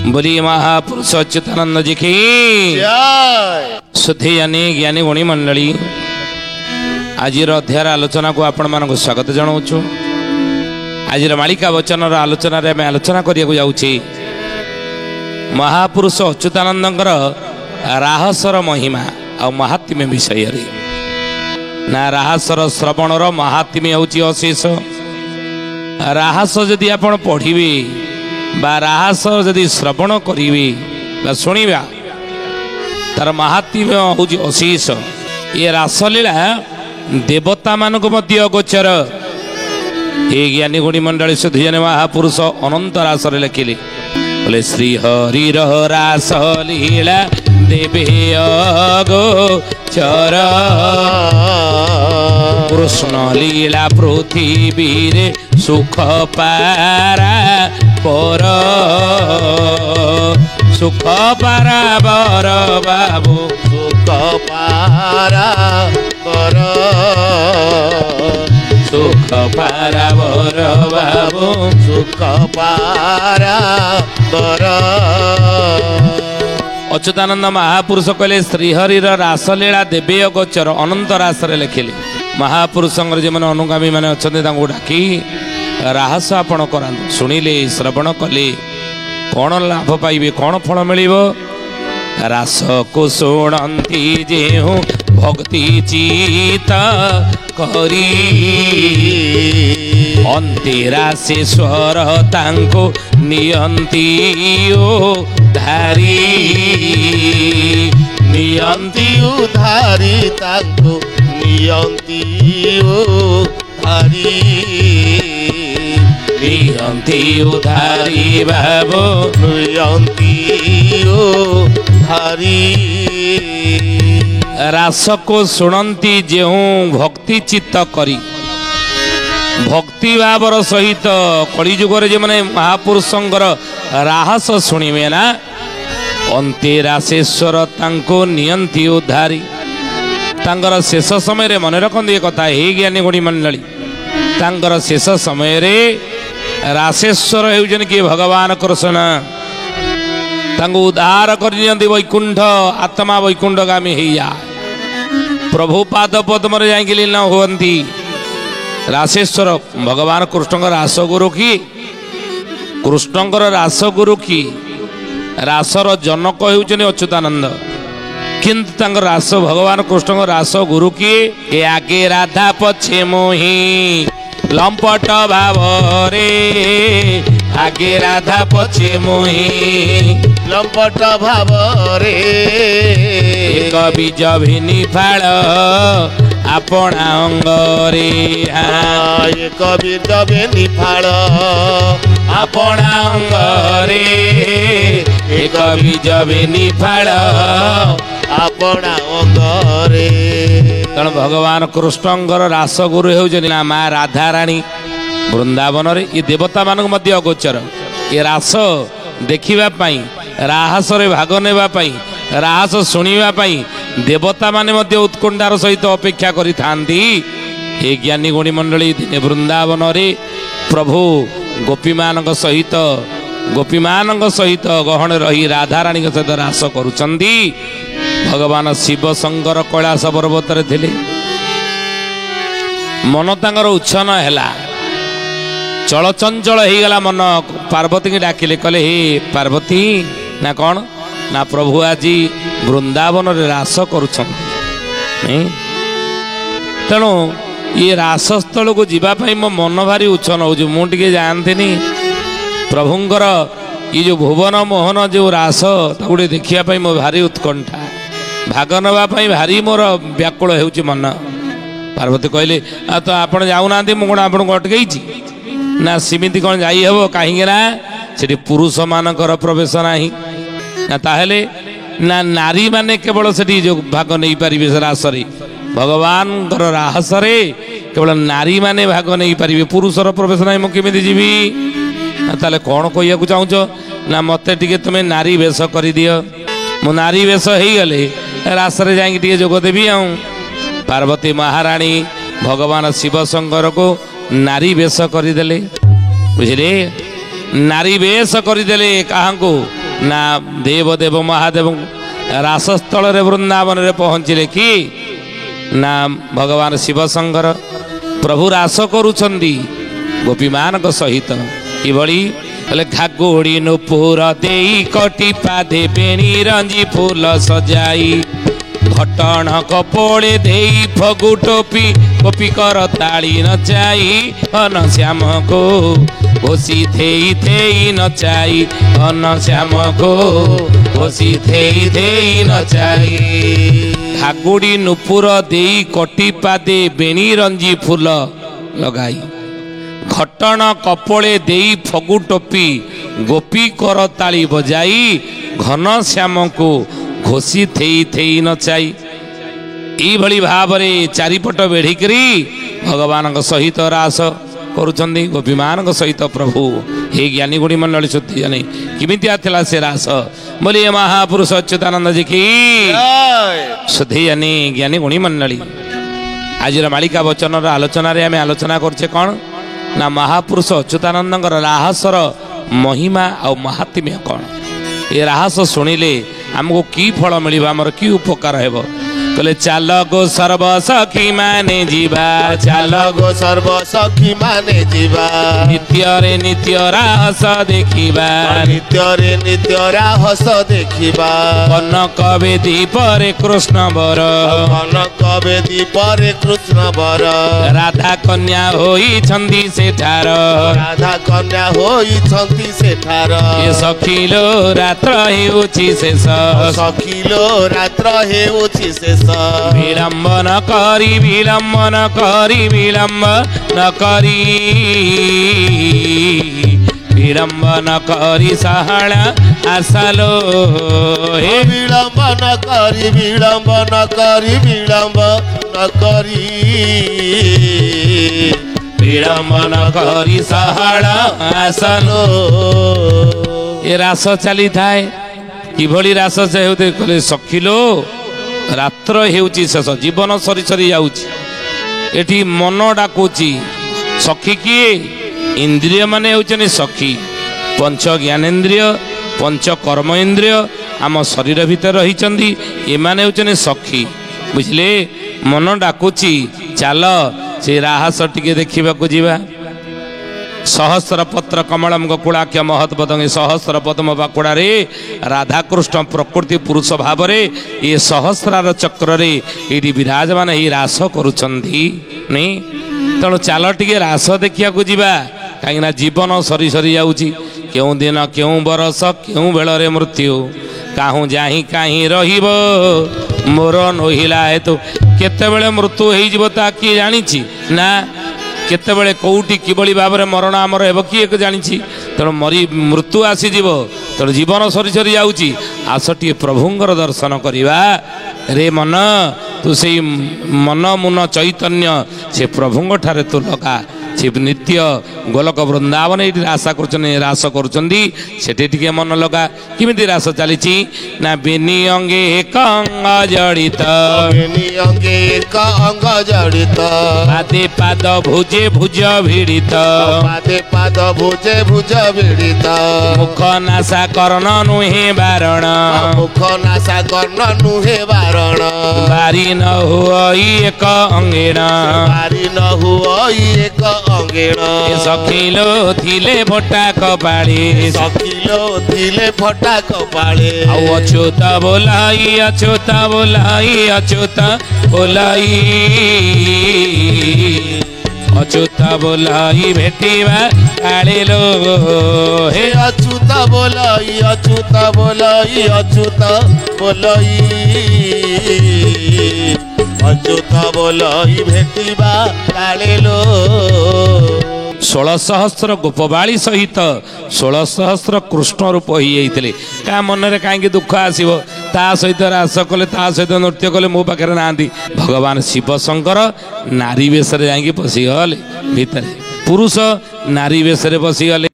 बोलिए महापुरुष अच्युतानंद जी की शुद्धि यानी ज्ञानी गुणी मंडली। आज अध्याय आलोचना को आपण मानक स्वागत जनाऊँ। आज मालिका वचन आलोचन आलोचना करने जाऊँगी महापुरुष अच्युतानंदर राहसर महिमा आ महात्म्य विषय ना। राहसर श्रवणर महात्म्य हूँ अशेष। राहस जदि आप पढ़े बा राहस जदि श्रवण करेंगे बा शुणा तार महात्म्य हूँ अशेष। ये रासलीला देवता मानक गोचर। ये ज्ञानी गुणी मंडली सुधीजन महापुरुष अनंत रासरे लिखिले बोले श्री हरि रासलीला देवे गोचर कृष्ण लीला पृथ्वी रे सुख पारा पर सुख पारा बर बाबू सुख पारा बर सुख पारा बर बाबू सुख पारा बर। अच्युतानंद महापुरुष कहले श्रीहरि रासलीला देवे गोचर अनंत रासरे लिखिले। महापुरुष जो मैंने अनुगामी मैंने अच्छा डाकी राहस आपण करा शुणिले श्रवण कले कौन लाभ पाइबे कौन फल मिल। रास को शुणती जेहू भक्ति चित करी अंते रासेश्वर तांको नियंती ओ धारी नियंती उधारी तांको नियंती उधारी नियंती उधारी बाबू नियंती उधारी। रास को शुणती जेहू भक्ति चित्त करी भक्ति भावर सहित कलिजुगर जो मैंने महापुरुषंकर राहस शुणवे ना अंते रासेश्वर तांको नियंती उद्धारी। तांकर शेष समय रे मन रखते ये कथा हे ज्ञानी गुणी मंडली तांकर शेष समय रे रासेश्वर होउछन कि भगवान कृष्ण तांको उद्धार कर वैकुंठ आत्मा वैकुंठगामी होइया प्रभु पाद पद्म रे जाइके लीन हुअंती। रासेश्वर भगवान कृष्णकर रासगुरु की कृष्णकर रासगुरु की रासर जनक होउछन अच्युतानंद किंतु तांकर रास भगवान कृष्ण रास गुरु की ए आगे राधा पछे मोही लंपट भाव रे आगे राधा पछे मोही लंपट भाव रे कवि जभिनी फाड़ आपणा अंगरे कबीर जभिनी फाड़ आपणा अंगरे कवि जभिनी फाड़ आपणा अंगरे। तेणु भगवान कृष्णंकर रासगुरु होउछन ना माँ राधा रानी वृंदावन रे ये देवता मानक मध्य गोचर। ये रास देखिबा पई राहस रे भाग नेबा पई राहस शुणिबा पई देवता माने मध्य उत्कंठार सहित अपेक्षा करि थांती। हे ज्ञानी गुणी मंडली दिने वृंदावन रे प्रभु गोपीमानक सहित गहन रही राधा रानी सहित रास करुचंदी। भगवान शिव शंकर कैलाश पर्वत रे थिले मन तांकर उच्छन हैला चलचंचल हो गला मन पार्वती की डाकिले कहले हे पार्वती ना कौन ना प्रभु आज वृंदावन रे रास करुछंती। तेणु ये रासस्थल को जीवाई मो मन भारी उच्छन हो मुझे जानती प्रभुंकर ये जो भुवन मोहन जो रास गोटे देखापी मो भारी उत्कंठा भाग नापी भारी मोर व्याकुल हो मन। पार्वती कहले तो आप जाऊना मुझे आपको अटकई ना सेमती कौन जाइहब कहीं से पुरुष मानकर प्रवेश नहीं ना ताहले ना नारी माने केवल से जो भाग नहीं पारे से रासरे भगवान राहसरे केवल नारी माने भाग नहीं पारे पुरुषर प्रवेश नहीं मुझे जीवी ताले कौन कह चाहूच ना मत टे तुम्हें नारी वेश कर दियो मु नारी वेश हो गले रासरे जाइए जोग देवी आऊँ। पार्वती महारानी भगवान शिव शंकर को नारी वेश करदे बुझे नारी वेश करदे क्या ନା ଦେବଦେବ ମହାଦେବ ରାସସ୍ଥଳରେ ବୃନ୍ଦାବନରେ ପହଞ୍ଚିଲେ କି ନା ଭଗବାନ ଶିବଶଙ୍କର ପ୍ରଭୁ ରାସ କରୁଛନ୍ତି ଗୋପୀମାନଙ୍କ ସହିତ। କିଭଳି ହେଲେ ଘାଗୁଡ଼ି ନୁପୁର ଦେଇ କଟି ପାଦେ ବେଣୀ ରଞ୍ଜି ଫୁଲ ସଜାଇ ଘଟଣ କପୋଳେ ଦେଇ ଫଗୁ ଟୋପି ଗୋପୀ କର ତାଳି ନଚାଇ ଘନଶ୍ୟାମକୁ ଘୋଷି ଥେଇ ଥେଇ ନଚାଇ ଘନଶ୍ୟାମକୁ ଘୋଷି ଥେଇ ଥେଇ ନଚାଇ। ଘାଗୁଡ଼ି ନୁପୁର ଦେଇ କଟି ପାଦେ ବେଣୀ ରଞ୍ଜି ଫୁଲ ଲଗାଇ ଘଟଣ କପୋଳେ ଦେଇ ଫଗୁ ଟୋପି ଗୋପୀ କର ତାଳି ବଜାଇ ଘନଶ୍ୟାମକୁ ଘୋଷି ଥେଇ ଥେଇ ନଚାଇ। ଏଇଭଳି ଭାବରେ ଚାରିପଟ ବେଢ଼ିକିରି ଭଗବାନଙ୍କ ସହିତ ରାସ କରୁଛନ୍ତି ଗୋପୀମାନଙ୍କ ସହିତ ପ୍ରଭୁ। ହେ ଜ୍ଞାନୀ ଗୁଣୀ ମଣ୍ଡଳୀ ଶୁଦ୍ଧି ଜାନେ କେମିତିଆ ଥିଲା ସେ ରାସ ବୋଲି ମହାପୁରୁଷ ଅଚ୍ୟୁତାନନ୍ଦ ଜି କି ଶୁଦ୍ଧି ଜାନି ଜ୍ଞାନୀ ଗୁଣୀ ମଣ୍ଡଳୀ। ଆଜିର ମାଳିକା ବଚନର ଆଲୋଚନାରେ ଆମେ ଆଲୋଚନା କରୁଛେ କ'ଣ ନା ମହାପୁରୁଷ ଅଚ୍ୟୁତାନନ୍ଦଙ୍କର ରାହସର ମହିମା ଆଉ ମହାତ୍ମ୍ୟ କ'ଣ। ଏ ରାହସ ଶୁଣିଲେ ଆମକୁ କି ଫଳ ମିଳିବ, ଆମର କି ଉପକାର ହେବ। କହିଲେ ଚାଲ ଗୋ ସର୍ବ ସଖୀ ମାନେ ଯିବା, ଚାଲ ଗୋ ସର୍ବ ସଖୀ ମାନେ ଯିବା, ନିତ୍ୟରେ ନିତ୍ୟ ରାହସ ଦେଖିବା, ନିତ୍ୟରେ ନିତ୍ୟ ରାହସ ଦେଖିବା। କନକ ବେଦୀ ପରେ କୃଷ୍ଣ ବର, କନକ ବେଦୀ ପରେ କୃଷ୍ଣ ବର, ରାଧା କନ୍ୟା ହୋଇଛନ୍ତି ସେଠାର, ରାଧା କନ୍ୟା ହୋଇଛନ୍ତି ସେଠାର। ଏ ସଖିଲୋ ରାତ୍ର ହେଉଛି ଶେଷ, ସଖିଲୋ ରାତ୍ର ହେଉଛି ଶେଷ। ବିଳମ୍ବ ନ କରି ବିଳମ୍ବ ନ କରି ବିଳମ୍ବ ନ କରି ବିଳମ୍ବ ନ କରି ସହଳ ଆସଲୋ ହେ ବିଳମ୍ବ ନ କରି ବିଳମ୍ବ ନ କରି ବିଳମ୍ବ ନ କରି ବିଳମ୍ବ ନ କରି ସହଳ ଆସଲୋ। ଏ ରାସ ଚାଲିଥାଏ। କିଭଳି ରାସ ସେ ହେଉଥାଏ କହିଲେ ସଖିଲୋ ରାତ୍ର ହେଉଛି ଶେଷ, ଜୀବନ ସରି ସରି ଯାଉଛି। ଏଠି ମନ ଡାକୁଛି। ସଖୀ କିଏ? ଇନ୍ଦ୍ରିୟ ମାନେ ହେଉଛନ୍ତି ସଖୀ। ପଞ୍ଚ ଜ୍ଞାନେନ୍ଦ୍ରିୟ ପଞ୍ଚ କର୍ମ ଇନ୍ଦ୍ରିୟ ଆମ ଶରୀର ଭିତରେ ରହିଛନ୍ତି, ଏମାନେ ହେଉଛନ୍ତି ସଖୀ। ବୁଝିଲେ? ମନ ଡାକୁଛି ଚାଲ ସେ ରାହସ ଟିକେ ଦେଖିବାକୁ ଯିବା। ସହସ୍ର ପତ୍ର କମଳମ ଗୋକୁଳାଖ୍ୟ ମହତ୍ପଦଙ୍ଗେ ସହସ୍ର ପଦ୍ମ ବାକୁଡ଼ାରେ ରାଧାକୃଷ୍ଣ ପ୍ରକୃତି ପୁରୁଷ ଭାବରେ ଏ ସହସ୍ରାର ଚକ୍ରରେ ଏଇଠି ବିରାଜମାନ ଏଇ ରାସ କରୁଛନ୍ତି ନାଇଁ। ତେଣୁ ଚାଲ ଟିକେ ରାସ ଦେଖିବାକୁ ଯିବା, କାହିଁକିନା ଜୀବନ ସରି ସରି ଯାଉଛି। କେଉଁ ଦିନ କେଉଁ ବରଷ କେଉଁ ବେଳରେ ମୃତ୍ୟୁ, କାହୁଁ ଯାହିଁ କାହିଁ ରହିବ ମୋର ନୋହିଲା ହେତୁ। କେତେବେଳେ ମୃତ୍ୟୁ ହେଇଯିବ ତା କିଏ ଜାଣିଛି ନା? କେତେବେଳେ କେଉଁଠି କିଭଳି ଭାବରେ ମରଣ ଆମର ହେବ କିଏ ଜାଣିଛି? ତେଣୁ ମୃତ୍ୟୁ ଆସିଯିବ। ତେଣୁ ଜୀବନ ସରି ସରି ଯାଉଛି। ଆସ ଟିଏ ପ୍ରଭୁଙ୍କର ଦର୍ଶନ କରିବା। ରେ ମନ ତୁ ସେଇ ମନ ମୁନ ଚୈତନ୍ୟ ସେ ପ୍ରଭୁଙ୍କ ଠାରେ ତୁ ଲଗା। ସେ ନିତ୍ୟ ଗୋଲକ ବୃନ୍ଦାବନ ଏଇଠି ରାସ କରୁଛନ୍ତି, ସେଠି ଟିକେ ମନ ଲଗା। କେମିତି ରାସ ଚାଲିଛି ନା ବେନି ଅଙ୍ଗେ ଏକ ଅଙ୍ଗ ଜଡ଼ିତ, ବେନି ଅଙ୍ଗେ ଏକ ଅଙ୍ଗ ଜଡ଼ିତ, ପାଦେ ପାଦ ଭୁଜେ ଭୁଜ ଭିଡ଼ିତ, ପାଦେ ପାଦ ଭୁଜେ ଭୁଜ ଭିଡ଼ିତ, ମୁଖ ନାସା କର୍ଣ୍ଣ ନୁହେଁ ବାରଣ, ମୁଖ ନାସା କର୍ଣ୍ଣ ନୁହେଁ ବାରଣ, ବାରି ନ ହୁଅଇ ଏକ ଅଙ୍ଗେଣ, ବାରି ନ ହୁଅଇ ଏକ ଅଙ୍ଗେଣ। ସଖିଲୋ ଥିଲେ ଫଟା କପାଳି, ସଖିଲୋ ଥିଲେ ଫଟା କପାଳେ, ଆଉ ଅଚ୍ୟୁତ ବୋଲାଇ ଅଚ୍ୟୁତ ବୋଲାଇ ଅଚ୍ୟୁତ ବୋଲାଇ ଅଚ୍ୟୁତ ବୋଲାଇ ଭେଟିବା କାଳିଲୋ ହେ ଅଚ୍ୟୁତ ବୋଲାଇ ଅଚ୍ୟୁତ ବୋଲାଇ ଅଚ୍ୟୁତ ବୋଲାଇ ଅଚ୍ୟୁତ ବୋଲାଇ ଭେଟିବା କାଳିଲୋ। 16,000 ଗୋପବାଳୀ ସହିତ 16,000 କୃଷ୍ଣ ରୂପ ହେଇଯାଇଥିଲେ। କାହା ମନରେ କାହିଁକି ଦୁଃଖ ଆସିବ? ତା ସହିତ ରାସ କଲେ, ତା ସହିତ ନୃତ୍ୟ କଲେ, ମୋ ପାଖରେ ନାହାନ୍ତି। ଭଗବାନ ଶିବ ଶଙ୍କର ନାରୀ ବେଶରେ ଯାଇକି ପଶିଗଲେ ଭିତରେ, ପୁରୁଷ ନାରୀ ବେଶରେ ପଶିଗଲେ।